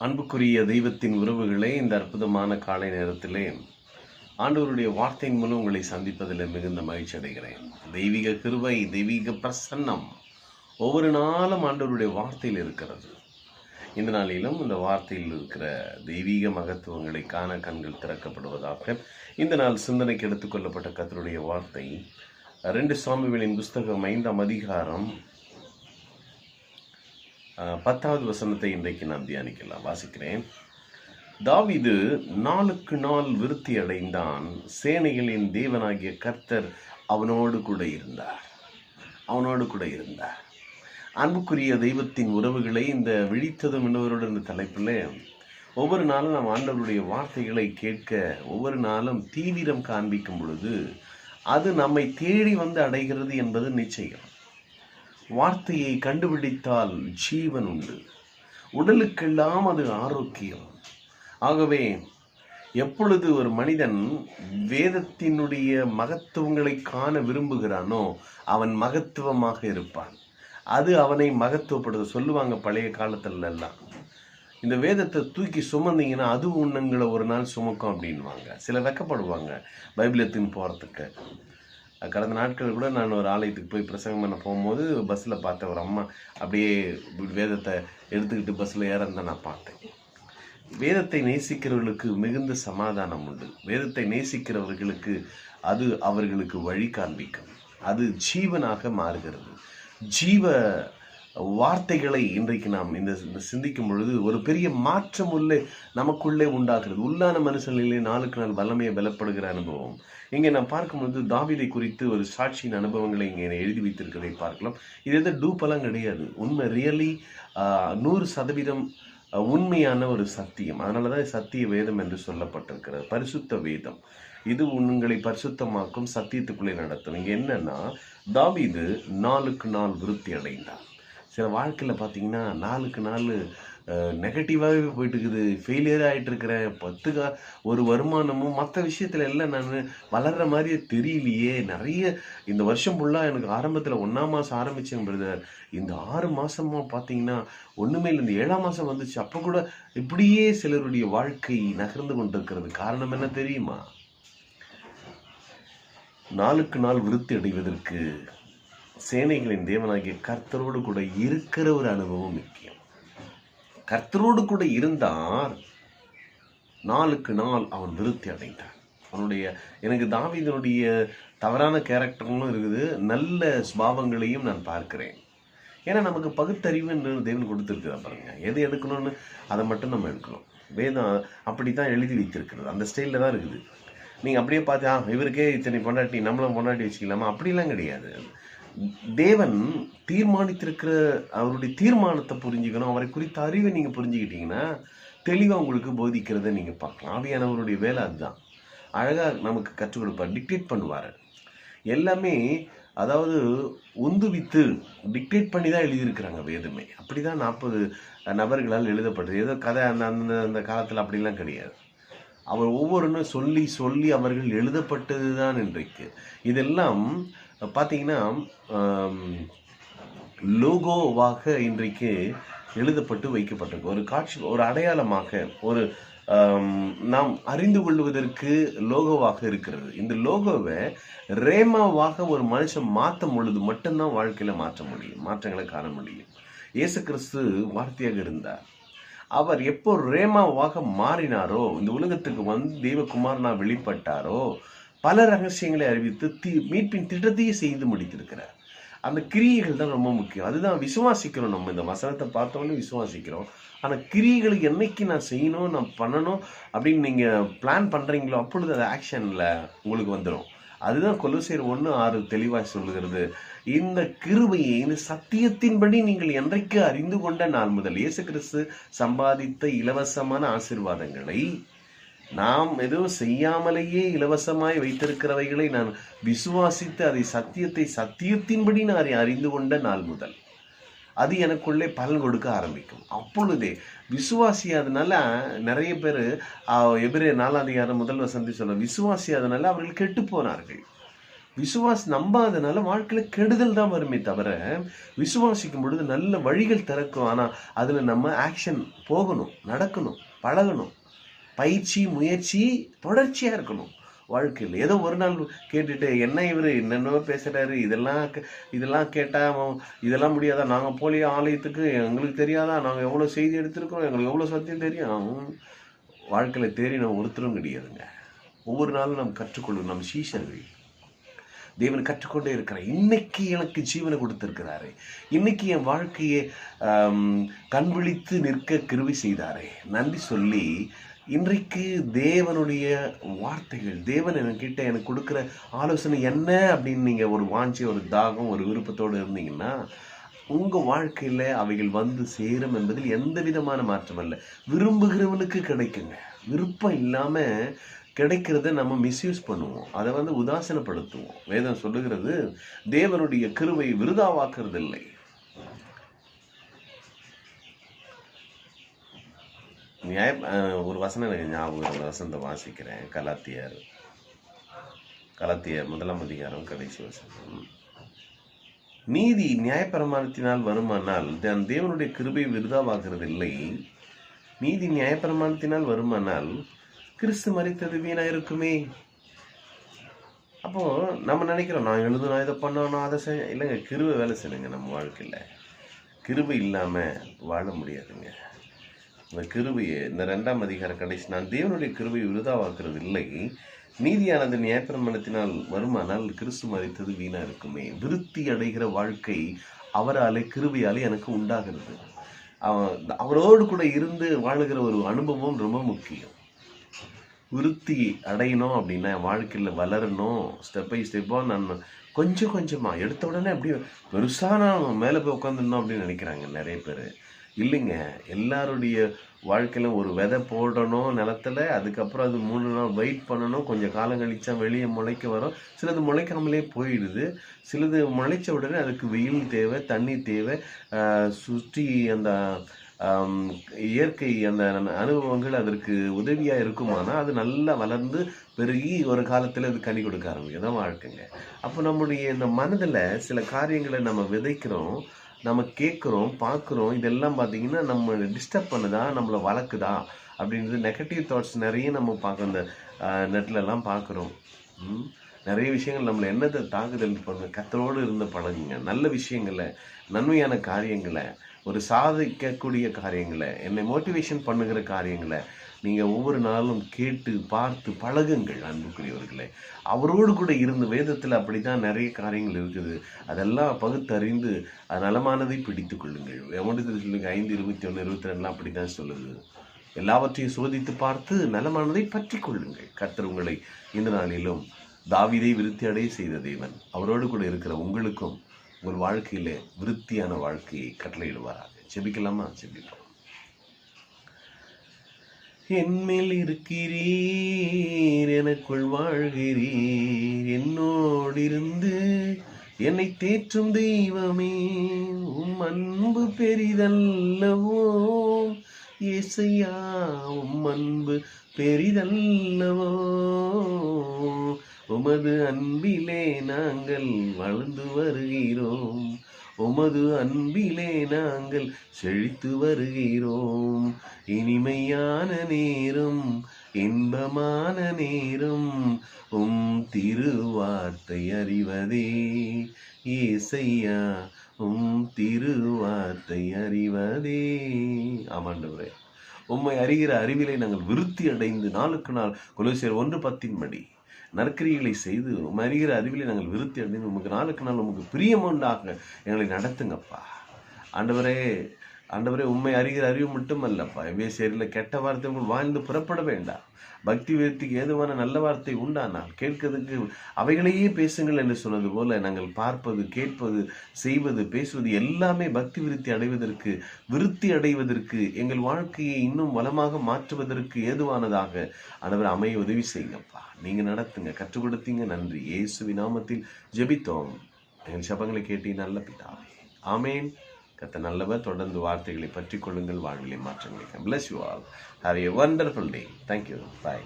அன்புக்குரிய தெய்வத்தின் உறவுகளே, இந்த அற்புதமான காலை நேரத்திலே ஆண்டவருடைய வார்த்தையின் மூலம் உங்களை சந்திப்பதில் மிகுந்த மகிழ்ச்சி அடைகிறேன். தெய்வீக கிருபை, தெய்வீக பிரசன்னம் ஒவ்வொரு நாளும் ஆண்டவருடைய வார்த்தையில் இருக்கிறது. இந்த நாளிலும் இந்த வார்த்தையில் இருக்கிற தெய்வீக மகத்துவங்களை காண கண்கள் திறக்கப்படுவதாக இந்த நாள் சிந்தனைக்கு எடுத்துக்கொள்ளப்பட்ட கர்த்தருடைய வார்த்தை 2 சாமுவேலின் புஸ்தகம் 5ஆம் அதிகாரம் 10வது வசனத்தை இன்றைக்கு நாம் தியானிக்கலாம். வாசிக்கிறேன். தாவீது நாளுக்கு நாள் விருத்தி அடைந்தான். சேனைகளின் தேவனாகிய கர்த்தர் அவனோடு கூட இருந்தார். அன்புக்குரிய தெய்வத்தின் உறவுகளை, இந்த விழித்ததும் இன்னொருடன் இந்த தலைப்பில் ஒவ்வொரு நாளும் நாம் ஆண்டவருடைய வார்த்தைகளை கேட்க ஒவ்வொரு நாளும் தீவிரம் காண்பிக்கும் பொழுது அது நம்மை தேடி வந்து அடைகிறது என்பது நிச்சயம். வார்த்தையை கண்டுபிடித்தால் ஜீவன் உண்டு, உடலுக்கெல்லாம் அது ஆரோக்கியம். ஆகவே எப்பொழுது ஒரு மனிதன் வேதத்தினுடைய மகத்துவங்களை காண விரும்புகிறானோ அவன் மகத்துவமாக இருப்பான். அது அவனை மகத்துவப்படுத்த சொல்லுவாங்க. பழைய காலத்துல எல்லாம் இந்த வேதத்தை தூக்கி சுமந்தீங்கன்னா அது உன்னங்களை ஒரு நாள் சுமக்கும் அப்படின்வாங்க. சில வெக்கப்படுவாங்க பைபிள் எடுத்துன்னு போகிறதுக்கு. கடந்த நாட்கள் கூட நான் ஒரு ஆலயத்துக்கு போய் பிரசங்கம் பண்ண போகும்போது பஸ்ஸில் பார்த்த ஒரு அம்மா அப்படியே வேதத்தை எடுத்துக்கிட்டு பஸ்ஸில் ஏறந்தான் நான் பார்த்தேன். வேதத்தை நேசிக்கிறவர்களுக்கு மிகுந்த சமாதானம் உண்டு. வேதத்தை நேசிக்கிறவர்களுக்கு அது அவர்களுக்கு வழி காண்பிக்கும். அது ஜீவனாக மாறுகிறது. ஜீவ வார்த்தைகளை இன்றைக்கு நாம் இந்த சிந்திக்கும் பொழுது ஒரு பெரிய மாற்றம் நமக்குள்ளே உண்டாகிறது. உள்ளான மனுஷனிலே நாளுக்கு நாள் வல்லமையை பலப்படுகிற அனுபவம். இங்கே நாம் பார்க்கும்பொழுது தாவீதை குறித்து ஒரு சாட்சியின் அனுபவங்களை இங்கே எழுதி வைத்திருக்கிறதை பார்க்கலாம். இது எந்த டூப்பெல்லாம் கிடையாது. உண்மை, ரியலி 100% உண்மையான ஒரு சத்தியம். அதனால தான் சத்திய வேதம் என்று சொல்லப்பட்டிருக்கிறது. பரிசுத்த வேதம் இது உங்களை பரிசுத்தமாக்கும், சத்தியத்துக்குள்ளே நடத்தும். இங்கே என்னன்னா, தாவீது நாளுக்கு நாள் விருத்தி அடைந்தான். சில வாழ்க்கையில் பார்த்தீங்கன்னா நாளுக்கு நாள் நெகட்டிவாகவே போயிட்டு இருக்குது. ஃபெயிலியர் ஆகிட்டு இருக்கிறேன். ஒரு வருமானமும் மற்ற விஷயத்தில் எல்லாம் நான் வளர்கிற மாதிரியே தெரியலையே. நிறைய இந்த வருஷம் ஃபுல்லாக எனக்கு ஆரம்பத்தில் 1ஆம் மாதம் ஆரம்பித்தேன் பிரதர். இந்த 6 மாதமாக பார்த்தீங்கன்னா ஒன்றுமே இல்லை. இந்த 7ஆம் மாதம் வந்துச்சு. அப்போ கூட இப்படியே சிலருடைய வாழ்க்கை நகர்ந்து கொண்டிருக்கிறது. காரணம் என்ன தெரியுமா? நாளுக்கு நாள் விருத்தி அடைவதற்கு சேனைகளின் தேவனாகிய கர்த்தரோடு கூட இருக்கிற ஒரு அனுபவம் முக்கியம். கர்த்தரோடு கூட இருந்தார். நாளுக்கு நாள் அவன் விருத்தி அடைந்தான். எனக்கு தாவீதனுடைய தவறான கேரக்டர்களும் இருக்குது, நல்ல சுபாவங்களையும் நான் பார்க்கிறேன். ஏன்னா நமக்கு பகுத்தறிவுன்னு தேவன் கொடுத்துருக்குறா பாருங்க. எது எடுக்கணும்னு அதை மட்டும் நம்ம எடுக்கணும். வேதம் அப்படி தான் எழுதி வைத்திருக்கிறது. அந்த ஸ்டைலில் தான் இருக்குது. நீங்கள் அப்படியே பார்த்து இவருக்கே இத்தனை பொண்டாட்டி நம்மளும் பொண்டாட்டி வச்சுக்கலாமா? அப்படிலாம் கிடையாது. தேவன் தீர்மானித்திருக்கிற அவருடைய தீர்மானத்தை புரிஞ்சுக்கணும். அவரை குறித்த அறிவை நீங்கள் புரிஞ்சுக்கிட்டீங்கன்னா தெளிவாக உங்களுக்கு போதிக்கிறத நீங்கள் பார்க்கலாம். ஆவியானவருடைய வேலை அதுதான். அழகாக நமக்கு கற்றுக் கொடுப்பார், டிக்டேட் பண்ணுவார். எல்லாமே அதாவது உந்துவித்து டிக்டேட் பண்ணி தான் எழுதியிருக்கிறாங்க வேதமே. அப்படி தான் 40 நபர்களால் எழுதப்பட்டது. ஏதோ கதை அந்த காலத்தில் அப்படிலாம் கிடையாது. அவர் ஒவ்வொருன்னும் சொல்லி சொல்லி அவர்கள் எழுதப்பட்டது தான் இன்றைக்கு. இதெல்லாம் பார்த்தீங்கன்னா லோகோவாக இன்றைக்கு எழுதப்பட்டு வைக்கப்பட்டிருக்கு. ஒரு காட்சி, ஒரு அடையாளமாக, ஒரு நாம் அறிந்து கொள்வதற்கு லோகோவாக இருக்கிறது. இந்த லோகோவை ரேமாவாக ஒரு மனுஷன் மாற்றும் பொழுது மட்டும்தான் வாழ்க்கையில் மாற்றங்களை காண முடியும். இயேசு கிறிஸ்து வார்த்தையாக இருந்தார். அவர் எப்போ ரேமாவாக மாறினாரோ, இந்த உலகத்துக்கு வந்து தெய்வகுமாரனா வெளிப்பட்டாரோ, பல ரகசியங்களை அறிவித்து மீட்பின் திட்டத்தையே செய்து முடித்திருக்கிறார். அந்த கிரியைகள் தான் ரொம்ப முக்கியம். அதுதான் விசுவாசிக்கிறோம். நம்ம இந்த வசனத்தை பார்த்தோன்னே விசுவாசிக்கிறோம். ஆனால் கிரியைகளை என்னைக்கு நான் செய்யணும், நான் பண்ணணும் அப்படின்னு நீங்கள் பிளான் பண்ணுறீங்களோ அப்பொழுது அது ஆக்ஷனில் உங்களுக்கு வந்துடும். அதுதான் கொலோசியர் 1:6 தெளிவாக சொல்லுகிறது. இந்த கிருபையை, இந்த சத்தியத்தின்படி நீங்கள் என்றைக்கு அறிந்து கொண்ட நாள் முதல் இயேசு கிறிஸ்து சம்பாதித்த இலவசமான ஆசீர்வாதங்களை, நாம் எதுவும் செய்யாமலேயே இலவசமாய் வைத்திருக்கிறவைகளை நான் விசுவாசித்து அதை சத்தியத்தின்படி நான் அறிந்து கொண்ட நாள் முதல் அது எனக்குள்ளே பலன் கொடுக்க ஆரம்பிக்கும். அப்பொழுதே விசுவாசியாதனால நிறைய பேர் எபிரேயர் 4ஆம் அதிகாரம் 1 வசனத்தை சொல்ல, விசுவாசியாதனால அவர்கள் கெட்டு போனார்கள். நம்பாதனால வாழ்க்கையில கெடுதல் தான் வருமே தவிர, விசுவாசிக்கும் பொழுது நல்ல வழிகள் திறக்கும். ஆனா அதுல நம்ம ஆக்ஷன் போகணும், நடக்கணும், பழகணும். பயிற்சி, முயற்சி தொடர்ச்சியா இருக்கணும் வாழ்க்கையில். ஏதோ ஒரு நாள் கேட்டுட்டு என்ன இவரு என்னென்னவோ பேசுறாரு, இதெல்லாம் கேட்டா இதெல்லாம் முடியாதா, நாங்க போலியா ஆலயத்துக்கு, எங்களுக்கு தெரியாதா, நாங்க எவ்வளவு செய்தி எடுத்திருக்கிறோம், எங்களுக்கு எவ்வளவு சத்தியம் தெரியும். வாழ்க்கையில தேறின ஒருத்தரும் கிடையாதுங்க. ஒவ்வொரு நாளும் நாம் கற்றுக்கொள்ளும் நம் சீஷர்கள். தேவன் கற்றுக்கொண்டே இருக்கிறார். இன்னைக்கு எனக்கு ஜீவனை கொடுத்திருக்கிறாரு, இன்னைக்கு என் வாழ்க்கையை கண் விழித்து நிற்க கிருபை செய்தாரே, நன்றி சொல்லி இன்றைக்கு தேவனுடைய வார்த்தைகள், தேவன் என்கிட்ட எனக்கு கொடுக்குற ஆலோசனை என்ன அப்படின்னு நீங்க ஒரு வாஞ்சி, ஒரு தாகம், ஒரு விருப்பத்தோடு இருந்தீங்கன்னா உங்க வாழ்க்கையில அவைகள் வந்து சேரும் என்பதில் எந்த விதமான மாற்றம் அல்ல. விரும்புகிறவனுக்கு கிடைக்குங்க. விருப்பம் இல்லாம கிடைக்கிறத நம்ம மிஸ்யூஸ் பண்ணுவோம், அதை உதாசீனப்படுத்துவோம். வேதம் சொல்லுகிறது, தேவனுடைய கிருபை விருதாவாக்குறது இல்லை. ஒரு வசனம் எனக்கு ஞாபகம், வசனத்தை வாசிக்கிறேன். கலாத்தியர் 1ஆம் அதிகாரம் கடைசி வசனம். நீதி நியாயப்பிரமாணத்தினால் வருமானால் தேவனுடைய கிருபை விருதாவாகிறது இல்லை. நீதி நியாயப்பிரமாணத்தினால் வருமானால் கிறிஸ்து மரித்தது வீணா இருக்குமே. அப்போ நம்ம நினைக்கிறோம், நான் எழுதுனா இதை பண்ணோம், நான் அதை செய்ய இல்லைங்க. கிருபை வேலை செய்யுங்க நம்ம வாழ்க்கையில. கிருபை இல்லாம வாழ முடியாதுங்க. இந்த கிருபையை, இந்த 2ஆம் அதிகார கடைசி, நான் தேவனுடைய கிருபையை விருதாவாக்குறது இல்லை, நீதியானது நியாயப்பிரமாணத்தினால் வருமானால் கிறிஸ்து மரித்தது வீணா இருக்குமே. விருத்தி அடைகிற வாழ்க்கை அவராலே, கிருபையாலே எனக்கு உண்டாகிறது. அவரோடு கூட இருந்து வாழுகிற ஒரு அனுபவம் ரொம்ப முக்கியம். விருத்தி அடையணும் அப்படின்னா, வாழ்க்கையில் வளரணும், ஸ்டெப் பை ஸ்டெப்பாக நான் கொஞ்சம் கொஞ்சமாக, எடுத்த உடனே அப்படியே பெருசாக நான் மேலே போய் உட்காந்துருந்தோம் அப்படின்னு நினைக்கிறாங்க நிறைய பேர். இல்லைங்க, எல்லாருடைய வாழ்க்கையில ஒரு விதை போடணும் நிலத்துல, அதுக்கப்புறம் அது 3 நாள் வெயிட் பண்ணணும், கொஞ்சம் காலம் கழிச்சா வெளியே முளைக்க வரும். சிலது முளைக்காமலே போயிடுது, சிலது முளைச்ச உடனே அதுக்கு வெயில் தேவை, தண்ணி தேவை, சுற்றி அந்த இயற்கை அந்த அனுபவங்கள் அதற்கு உதவியா இருக்குமானா அது நல்லா வளர்ந்து பெருகி ஒரு காலத்துல அது கனி கொடுக்க ஆரம்பிக்கும். வாழ்க்கைங்க. அப்போ நம்முடைய இந்த மனதுல சில காரியங்களை நம்ம விதைக்கிறோம், நம்ம கேட்குறோம், பார்க்குறோம். இதெல்லாம் பார்த்தீங்கன்னா நம்ம டிஸ்டர்ப் பண்ணுதா, நம்மளை வளர்க்குதா அப்படின்றது நெகட்டிவ் தாட்ஸ் நிறைய நம்ம பார்க்க இந்த நெட்லெல்லாம் பார்க்குறோம். நிறைய விஷயங்கள் நம்மளை என்னத்தை தாக்குதல் பண்ணுங்க. கத்தரோடு இருந்த பழகுங்க. நல்ல விஷயங்களை, நன்மையான காரியங்களை, ஒரு சாதிக்கக்கூடிய காரியங்களை, என்னை மோட்டிவேஷன் பண்ணுகிற காரியங்களை நீங்கள் ஒவ்வொரு நாளும் கேட்டு பார்த்து பழகுங்கள் அன்புக்குரியவர்களே. அவரோடு கூட இருந்த வேதத்தில் அப்படி தான் நிறைய காரியங்கள் இருக்குது. அதெல்லாம் பகுத்தறிந்து நலமானதை பிடித்து கொள்ளுங்கள். எவ்வளவு சொல்லுங்க, 5:21, 22 அப்படி தான் சொல்லுது. எல்லாவற்றையும் சோதித்து பார்த்து நலமானதை பற்றி கொள்ளுங்கள். கர்த்தர் உங்களை இந்த நாளிலும் தாவீதை விருத்தி அடைய செய்த தேவன் அவரோடு கூட இருக்கிற உங்களுக்கும் உங்கள் வாழ்க்கையிலே விருத்தியான வாழ்க்கையை கட்டளையிடுவாராக. ஜெபிக்கலாமா? ஜெபிப்போம். என்மேல் இருக்கிறீர், எனக்குள் வாழ்கிறீர், என்னோடிருந்து என்னை தேற்றும் தெய்வமே, உம் அன்பு பெரிதல்லவோ இயேசையா, உம் அன்பு பெரிதல்லவோ, உமது அன்பிலே நாங்கள் வளர்ந்து வருகிறோம், உமது அன்பிலே நாங்கள் செழித்து வருகிறோம். இனிமையான நேரம், இன்பமான நேரம், உம் திருவார்த்தை அறிவதே இயேசையா, உம் திருவார்த்தை அறிவதே. ஆமாண்டவரே, உம்மை அறிகிற அறிவிலை நாங்கள் விருத்தி அடைந்து நாளுக்கு நாள் கொலோசியர் 1:10 நற்கிரிகளை செய்து உம்மை அறிகிற அறிவிலை நாங்கள் விருத்தி அடைந்து உமக்கு நாளுக்கு நாள் உமக்கு பிரியமுண்டாக எங்களை நடத்துங்கப்பா. ஆண்டவரே, உண்மை அறிகிற அறிவு மட்டும் அல்லப்பா. எபேசியரில் கெட்ட வார்த்தை உங்கள் வாழ்ந்து புறப்பட வேண்டாம். பக்தி விருத்திக்கு ஏதுவான நல்ல வார்த்தை உண்டானால் கேட்கிறதுக்கு அவைகளையே பேசுங்கள் என்று சொன்னது போல நாங்கள் பார்ப்பது, கேட்பது, செய்வது, பேசுவது எல்லாமே பக்தி விருத்தி அடைவதற்கு, விருத்தி அடைவதற்கு, எங்கள் வாழ்க்கையை இன்னும் வளமாக மாற்றுவதற்கு ஏதுவானதாக ஆண்டவர் அமைய உதவி செய்யுங்கப்பா. நீங்க நடத்துங்க, கற்றுக் கொடுத்தீங்க. நன்றி. இயேசுவின் நாமத்தில் ஜெபித்தோம் எங்கள் ஜெபங்களை கேட்டு நல்ல பிதாவே. ஆமேன். கர்த்தர் நல்லவர். தொடர்ந்து வார்த்தைகளை பற்றி கொள்ளுங்கள், வாழ்விலை மாற்றங்களை. Bless you all. Have a wonderful day. Thank you. Bye.